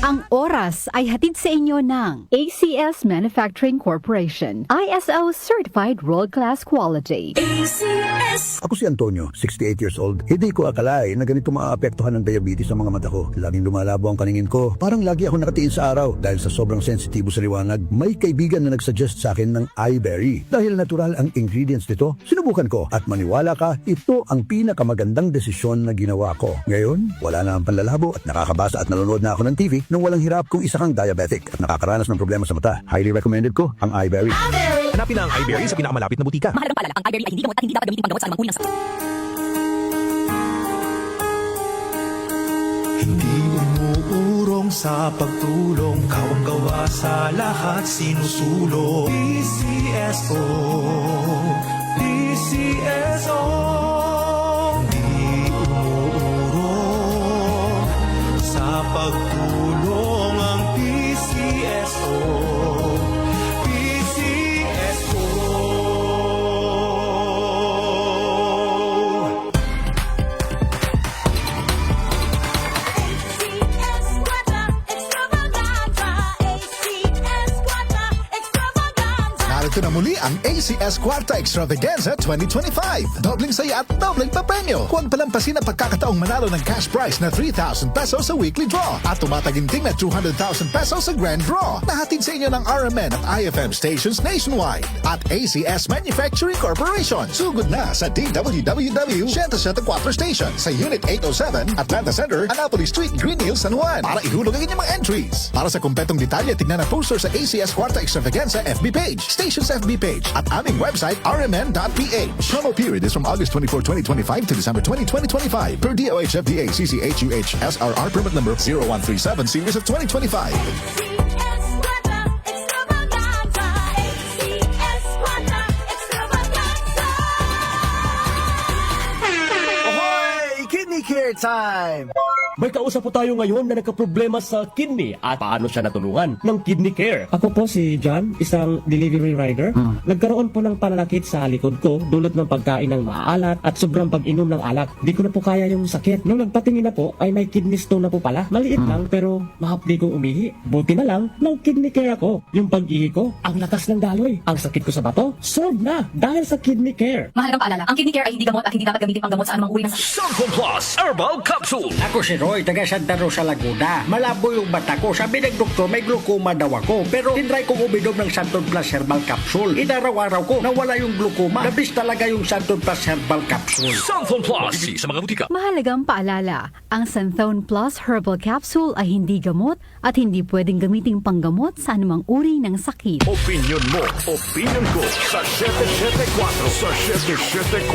Ang oras ay hatid sa inyo ng ACS Manufacturing Corporation, ISO Certified World Class Quality. Ako si Antonio, 68 years old. Hindi ko akalain na ganito maaapektuhan ng diabetes ang mga mata ko. Laging lumalabo ang paningin ko. Parang lagi ako nakatiin sa araw dahil sa sobrang sensitibo sa liwanag. May kaibigan na nagsuggest sa akin ng iBerry. Dahil natural ang ingredients nito, sinubukan ko at maniwala ka, ito ang pinakamagandang desisyon na ginawa ko. Ngayon, wala na ang panlalabo at nakakabasa at nanonood na ako ng TV nang walang hirap kung isa kang diabetic at nakakaranas ng problema sa mata. Highly recommended ko ang iBerry. Hanapin na ang iBerry sa pinakamalapit na butika. Mahalagang paalala, ang iBerry ay hindi gamot at hindi dapat gamitin panggamot sa anumang uri ng sakit. Hindi umuurong sa pagtulong, kawang-gawa sa lahat sinusulong. PCSO, PCSO. Hindi umuurong sa pagtulong ang PCSO. PCSO. Narito na muli ang ACS Quarta Extravaganza 2025. Dobling saya at dobling papremyo. Huwag palampasin ang pagkakataong manalo ng cash prize na 3,000 pesos sa weekly draw at tumataginting na 200,000 pesos sa grand draw. Nahatid sa inyo ng RMN at IFM stations nationwide at ACS Manufacturing Corporation. Sugod na sa DWWW 174 Station sa Unit 807 Atlanta Center, Annapolis Street, Green Hills, San Juan para ihulog ang inyong mga entries. Para sa kumpletong detalye, tignan ang poster sa ACS Quarta Extravaganza FB page, station's FB page at aming website rmn.ph. Promo period is from August 24, 2025 to December 20, 2025 per DOH FDA CCHUH SRR permit number 0137 series of 2025. Ahoy! Kidney Care Time! May kausap po tayo ngayon na nagkaproblema sa kidney at paano siya natulungan ng Kidney Care. Ako po si John, isang delivery rider. Nagkaroon po ng pananakit sa likod ko dulot ng pagkain ng maalat at sobrang pag-inom ng alak. Di ko na po kaya yung sakit. Nung nagpatingin na po ay may kidney stone na po pala. Maliit lang pero mahapdi kong umihi. Buti na lang ng Kidney Care ako. Yung pag-ihi ko, ang lakas ng daloy. Ang sakit ko sa bato, solved na dahil sa Kidney Care. Mahalagang paalala, ang Kidney Care ay hindi gamot at hindi dapat gamitin panggamot sa anumang uri ng sakit. Sunflame Plus Herbal Capsule. Ako si Roy, taga Santa Rosa, Laguna. Malabo yung mata ko. Sabi ng doktor, may glaucoma daw ako. Pero tinry kong uminom ng Santon Plus Herbal Capsule. Inaraw-araw ko, nawala yung glaucoma. Nabis talaga yung Santon Plus Herbal Capsule. Sunflame Plus. Mabibili sa mga butika. Mahalagang paalala, ang Santhone Plus Herbal Capsule ay hindi gamot at hindi pwedeng gamiting panggamot sa anumang uri ng sakit. Opinion mo, opinion ko sa 774 sa 774.